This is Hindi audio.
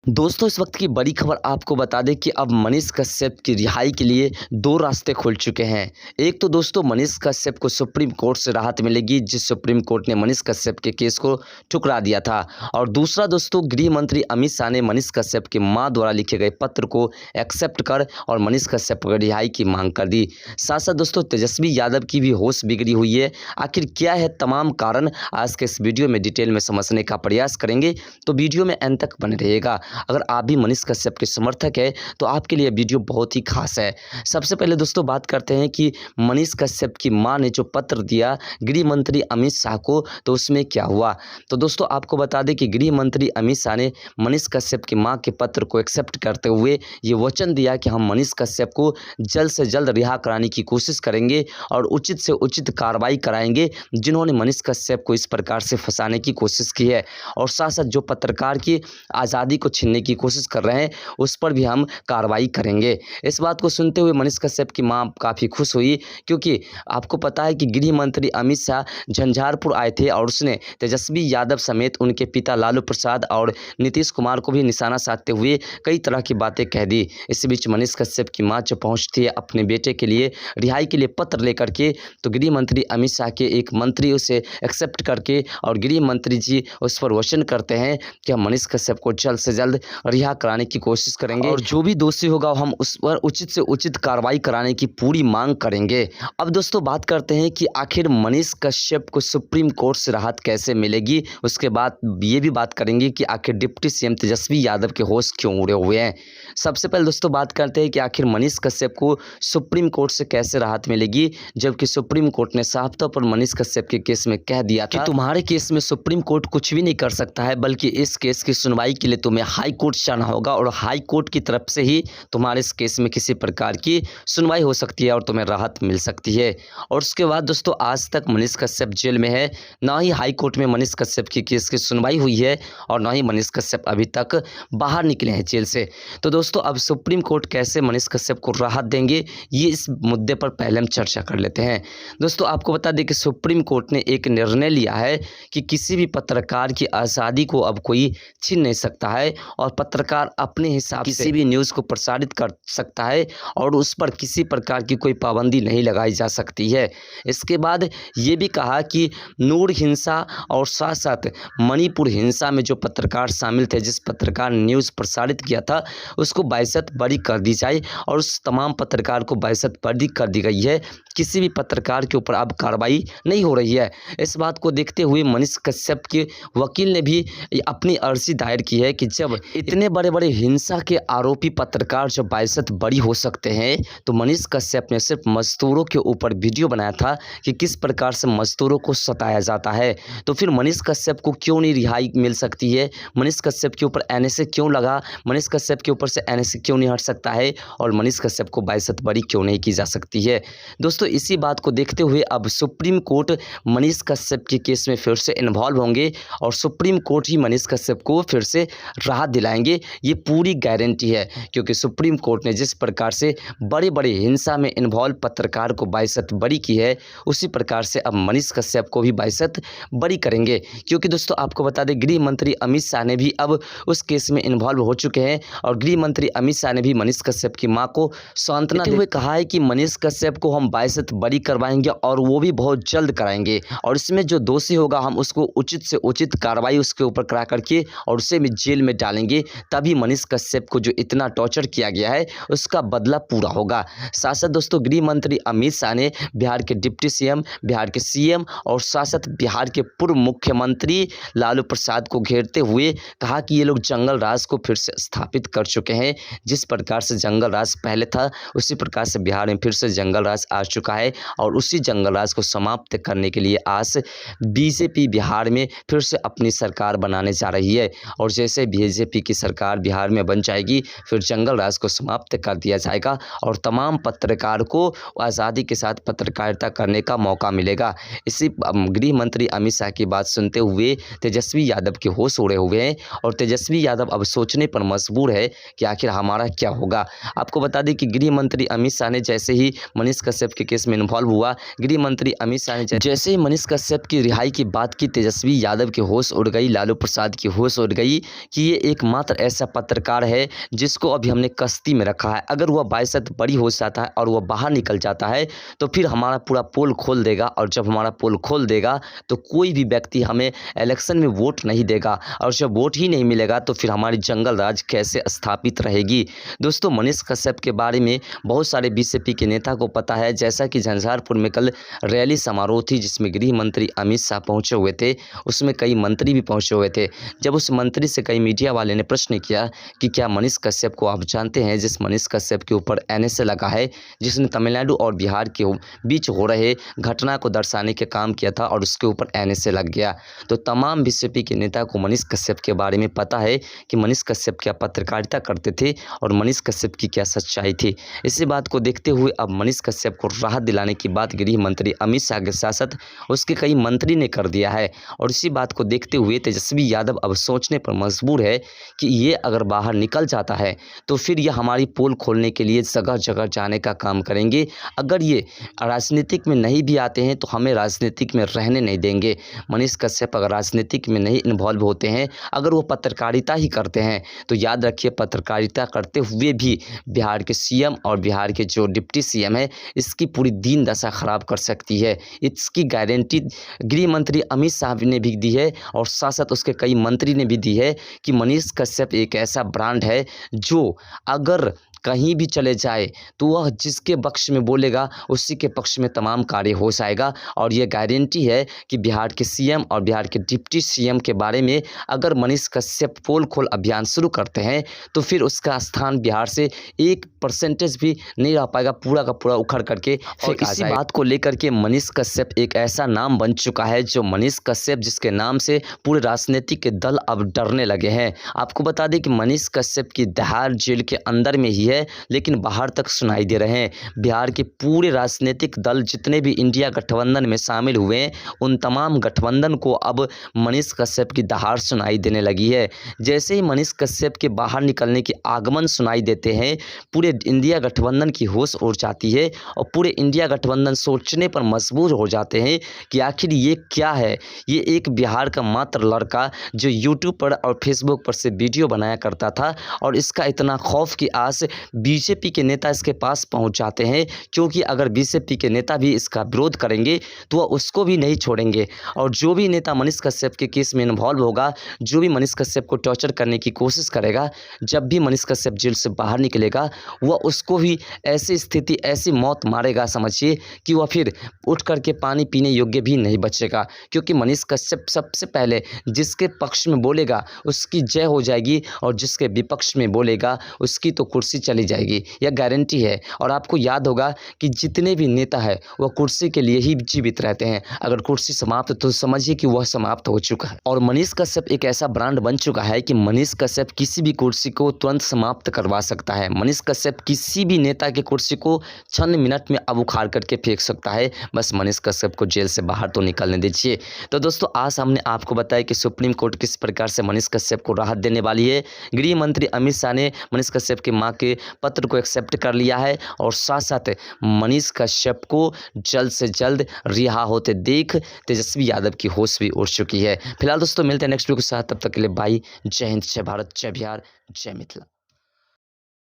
दोस्तों, इस वक्त की बड़ी खबर आपको बता दें कि अब मनीष कश्यप की रिहाई के लिए दो रास्ते खुल चुके हैं। एक तो दोस्तों मनीष कश्यप को सुप्रीम कोर्ट से राहत मिलेगी, जिस सुप्रीम कोर्ट ने मनीष कश्यप के केस को ठुकरा दिया था। और दूसरा दोस्तों, गृह मंत्री अमित शाह ने मनीष कश्यप की मां द्वारा लिखे गए पत्र को एक्सेप्ट कर और मनीष कश्यप की रिहाई की मांग कर दी। साथ साथ दोस्तों तेजस्वी यादव की भी होश बिगड़ी हुई है। आखिर क्या है तमाम कारण, आज के इस वीडियो में डिटेल में समझने का प्रयास करेंगे, तो वीडियो में अंत तक बने रहिएगा। अगर आप भी मनीष कश्यप के समर्थक हैं तो आपके लिए वीडियो बहुत ही खास है। सबसे पहले दोस्तों बात करते हैं कि मनीष कश्यप की मां ने जो पत्र दिया गृह मंत्री अमित शाह को, तो उसमें क्या हुआ। तो दोस्तों आपको बता दें कि गृह मंत्री अमित शाह ने मनीष कश्यप की मां के पत्र को एक्सेप्ट करते हुए ये वचन दिया कि हम मनीष कश्यप को जल्द से जल्द रिहा कराने की कोशिश करेंगे और उचित से उचित कार्रवाई कराएंगे जिन्होंने मनीष कश्यप को इस प्रकार से फंसाने की कोशिश की है। और साथ साथ जो पत्रकार की आज़ादी को छीनने की कोशिश कर रहे हैं उस पर भी हम कार्रवाई करेंगे। इस बात को सुनते हुए मनीष कश्यप की मां काफ़ी खुश हुई, क्योंकि आपको पता है कि गृह मंत्री अमित शाह झंझारपुर आए थे और उसने तेजस्वी यादव समेत उनके पिता लालू प्रसाद और नीतीश कुमार को भी निशाना साधते हुए कई तरह की बातें कह दी। इस बीच मनीष कश्यप की मां जब पहुंचती है अपने बेटे के लिए रिहाई के लिए पत्र लेकर के, तो गृह मंत्री अमित शाह के एक मंत्री उसे एक्सेप्ट करके और गृह मंत्री जी उस पर वचन करते हैं कि हम मनीष कश्यप को जल्द से जल्द रिहा कराने की कोशिश करेंगे और जो भी दोषी होगा हम उस पर उचित से उचित कार्रवाई कराने की पूरी मांग करेंगे। अब दोस्तों बात करते हैं कि आखिर मनीष कश्यप को सुप्रीम कोर्ट से राहत कैसे मिलेगी। उसके बाद ये भी बात करेंगे कि आखिर डिप्टी सीएम तेजस्वी यादव के होश क्यों उड़े हुए हैं। सबसे पहले दोस्तों बात करते हैं कि आखिर मनीष कश्यप को सुप्रीम कोर्ट से कैसे राहत मिलेगी, जबकि सुप्रीम कोर्ट ने साफ तौर पर मनीष कश्यप के केस में कह दिया था कि तुम्हारे केस में सुप्रीम कोर्ट कुछ भी नहीं कर सकता है, बल्कि इस केस की सुनवाई के लिए तुम्हें हाई कोर्ट जाना होगा और हाई कोर्ट की तरफ से ही तुम्हारे इस केस में किसी प्रकार की सुनवाई हो सकती है और तुम्हें राहत मिल सकती है। और उसके बाद दोस्तों आज तक मनीष कश्यप जेल में है, ना ही हाई कोर्ट में मनीष कश्यप की केस की सुनवाई हुई है और ना ही मनीष कश्यप अभी तक बाहर निकले हैं जेल से। तो दोस्तों अब सुप्रीम कोर्ट कैसे मनीष कश्यप को राहत देंगे, ये इस मुद्दे पर पहले हम चर्चा कर लेते हैं। दोस्तों आपको बता दें कि सुप्रीम कोर्ट ने एक निर्णय लिया है कि किसी भी पत्रकार की आज़ादी को अब कोई छीन नहीं सकता है और पत्रकार अपने हिसाब से किसी भी न्यूज़ को प्रसारित कर सकता है और उस पर किसी प्रकार की कोई पाबंदी नहीं लगाई जा सकती है। इसके बाद ये भी कहा कि नूर हिंसा और साथ साथ मणिपुर हिंसा में जो पत्रकार शामिल थे, जिस पत्रकार ने न्यूज़ प्रसारित किया था, उसको बाइज्जत बरी कर दी जाए और उस तमाम पत्रकार को बाइज्जत बरी कर दी गई है। किसी भी पत्रकार के ऊपर अब कार्रवाई नहीं हो रही है। इस बात को देखते हुए मनीष कश्यप के वकील ने भी अपनी अर्जी दायर की है कि जब इतने बड़े बड़े हिंसा के आरोपी पत्रकार जब बाइज्जत बरी हो सकते हैं, तो मनीष कश्यप ने सिर्फ मजदूरों के ऊपर वीडियो बनाया था कि किस प्रकार से मजदूरों को सताया जाता है, तो फिर मनीष कश्यप को क्यों नहीं रिहाई मिल सकती है। मनीष कश्यप के ऊपर एनएसए क्यों लगा, मनीष कश्यप के ऊपर से एनएसए क्यों नहीं हट सकता है और मनीष कश्यप को बाइज्जत बरी क्यों नहीं की जा सकती है। दोस्तों इसी बात को देखते हुए अब सुप्रीम कोर्ट मनीष कश्यप के केस में फिर से इन्वॉल्व होंगे और सुप्रीम कोर्ट ही मनीष कश्यप को फिर से राहत दिलाएंगे, ये पूरी गारंटी है। क्योंकि सुप्रीम कोर्ट ने जिस प्रकार से बड़े बड़े हिंसा में इन्वॉल्व पत्रकार को बाइज्जत बरी की है, उसी प्रकार से अब मनीष कश्यप को भी बाइज्जत बरी करेंगे। क्योंकि दोस्तों आपको बता दें गृह मंत्री अमित शाह ने भी अब उस केस में इन्वॉल्व हो चुके हैं और गृह मंत्री अमित शाह ने भी मनीष कश्यप की मां को सांत्वना देते हुए कहा है कि मनीष कश्यप को हम बाइज्जत बरी करवाएंगे और वो भी बहुत जल्द कराएंगे और इसमें जो दोषी होगा हम उसको उचित से उचित कार्रवाई उसके ऊपर करा करके और उसे भी जेल में डालेंगे, तभी मनीष कश्यप को जो इतना टॉर्चर किया गया है उसका बदला पूरा होगा। साथ साथ दोस्तों गृह मंत्री अमित शाह ने बिहार के डिप्टी सीएम, बिहार के सीएम और साथ साथ बिहार के पूर्व मुख्यमंत्री लालू प्रसाद को घेरते हुए कहा कि ये लोग जंगल राज को फिर से स्थापित कर चुके हैं। जिस प्रकार से जंगल राज पहले था उसी प्रकार से बिहार में फिर से जंगल राज आ चुका है और उसी जंगल राज को समाप्त करने के लिए आज बीजेपी बिहार में फिर से अपनी सरकार बनाने जा रही है और जैसे बीजेपी की सरकार बिहार में बन जाएगी फिर जंगल राज को समाप्त कर दिया जाएगा और तमाम पत्रकार को आज़ादी के साथ पत्रकारिता करने का मौका मिलेगा। इसी गृह मंत्री अमित शाह की बात सुनते हुए तेजस्वी यादव के होश उड़े हुए हैं और तेजस्वी यादव अब सोचने पर मजबूर है कि आखिर हमारा क्या होगा। आपको बता दें कि गृह मंत्री अमित शाह ने जैसे ही मनीष कश्यप के केस में इन्वॉल्व हुआ, गृह मंत्री अमित शाह ने जैसे ही मनीष कश्यप की रिहाई की बात की, तेजस्वी यादव की होश उड़ गई, लालू प्रसाद की होश उड़ गई कि ये एकमात्र ऐसा पत्रकार है जिसको अभी हमने कस्ती में रखा है। अगर वह बाइसत बरी हो जाता है और वह बाहर निकल जाता है तो फिर हमारा पूरा पोल खोल देगा, और जब हमारा पोल खोल देगा तो कोई भी व्यक्ति हमें इलेक्शन में वोट नहीं देगा, और जब वोट ही नहीं मिलेगा तो फिर हमारी जंगल राज कैसे स्थापित रहेगी। दोस्तों, मनीष कश्यप के बारे में बहुत सारे बीजेपी के नेता को पता है। जैसा कि झंझारपुर में कल रैली समारोह थी जिसमें गृह मंत्री अमित शाह पहुंचे हुए थे, उसमें कई मंत्री भी पहुंचे हुए थे। जब उस मंत्री से कई मीडिया वाले ने प्रश्न किया कि क्या मनीष कश्यप को आप जानते हैं, जिस मनीष कश्यप के ऊपर एनएसए लगा है, जिसने तमिलनाडु और बिहार के बीच हो रहे घटना को दर्शाने के काम किया था और उसके ऊपर एनएसए लग गया। तो तमाम बीजेपी के नेता को मनीष कश्यप के बारे में पता है कि मनीष कश्यप क्या पत्रकारिता करते थे और मनीष कश्यप की क्या सच्चाई थी। इसी बात को देखते हुए अब मनीष कश्यप को राहत दिलाने की बात गृह मंत्री अमित शाह के साथ साथ उसके कई मंत्री ने कर दिया है। और इसी बात को देखते हुए तेजस्वी यादव अब सोचने पर मजबूर है कि ये अगर बाहर निकल जाता है तो फिर ये हमारी पोल खोलने के लिए जगह जगह जाने का काम करेंगे। अगर ये राजनीतिक में नहीं भी आते हैं तो हमें राजनीतिक में रहने नहीं देंगे। मनीष कश्यप अगर राजनीतिक में नहीं इन्वॉल्व होते हैं, अगर वो पत्रकारिता ही करते हैं, तो याद रखिए पत्रकारिता करते हुए भी बिहार के सीएम और बिहार के जो डिप्टी सीएम है इसकी पूरी दीन दशा खराब कर सकती है। इसकी गारंटी गृह मंत्री अमित शाह ने भी दी है और साथ साथ उसके कई मंत्री ने भी दी है कि मनीष कश्यप एक ऐसा ब्रांड है जो अगर कहीं भी चले जाए तो वह जिसके पक्ष में बोलेगा उसी के पक्ष में तमाम कार्य हो जाएगा। और ये गारंटी है कि बिहार के सीएम और बिहार के डिप्टी सीएम के बारे में अगर मनीष कश्यप पोल खोल अभियान शुरू करते हैं तो फिर उसका स्थान बिहार से 1% भी नहीं रह पाएगा, पूरा का पूरा उखड़ करके। और इसी बात को लेकर के मनीष कश्यप एक ऐसा नाम बन चुका है जो मनीष कश्यप जिसके नाम से पूरे राजनीतिक के दल अब डरने लगे हैं। आपको बता दें कि मनीष कश्यप की तिहाड़ जेल के अंदर में ही है लेकिन बाहर तक सुनाई दे रहे हैं। बिहार के पूरे राजनीतिक दल जितने भी इंडिया गठबंधन में शामिल हुए हैं उन तमाम गठबंधन को अब मनीष कश्यप की दहाड़ सुनाई देने लगी है। जैसे ही मनीष कश्यप के बाहर निकलने के आगमन सुनाई देते हैं पूरे इंडिया गठबंधन की होश उड़ जाती है और पूरे इंडिया गठबंधन सोचने पर मजबूर हो जाते हैं कि आखिर ये क्या है। ये एक बिहार का मात्र लड़का जो यूट्यूब पर और फेसबुक पर से वीडियो बनाया करता था और इसका इतना खौफ की आस बीजेपी के नेता इसके पास पहुंच जाते हैं, क्योंकि अगर बीजेपी के नेता भी इसका विरोध करेंगे तो वह उसको भी नहीं छोड़ेंगे। और जो भी नेता मनीष कश्यप के केस में इन्वॉल्व होगा, जो भी मनीष कश्यप को टॉर्चर करने की कोशिश करेगा, जब भी मनीष कश्यप जेल से बाहर निकलेगा वह उसको भी ऐसी स्थिति ऐसी मौत मारेगा समझिए कि वह फिर उठ करके पानी पीने योग्य भी नहीं बचेगा। क्योंकि मनीष कश्यप सबसे पहले जिसके पक्ष में बोलेगा उसकी जय हो जाएगी और जिसके विपक्ष में बोलेगा उसकी तो कुर्सी चली जाएगी, यह गारंटी है। और आपको याद होगा कि जितने भी नेता है वह कुर्सी के लिए ही जीवित रहते हैं। अगर कुर्सी समाप्त तो समझिए कि वह समाप्त हो चुका है। और मनीष कश्यप एक ऐसा ब्रांड बन चुका है कि मनीष कश्यप किसी भी कुर्सी को तुरंत समाप्त करवा सकता है। मनीष कश्यप किसी भी नेता की कुर्सी को चंद मिनट में अब उखाड़ करके फेंक सकता है। बस मनीष कश्यप को जेल से बाहर तो निकलने दीजिए। तो दोस्तों, आज हमने आपको बताया कि सुप्रीम कोर्ट किस प्रकार से मनीष कश्यप को राहत देने वाली है। गृह मंत्री अमित शाह ने मनीष कश्यप की मां के पत्र को एक्सेप्ट कर लिया है और साथ साथ मनीष कश्यप को जल्द से जल्द रिहा होते देख तेजस्वी यादव की होश भी उड़ चुकी है। फिलहाल दोस्तों, मिलते हैं नेक्स्ट वीडियो के साथ, तब तक के लिए बाय। जय हिंद, जय भारत, जय बिहार, जय मिथिला।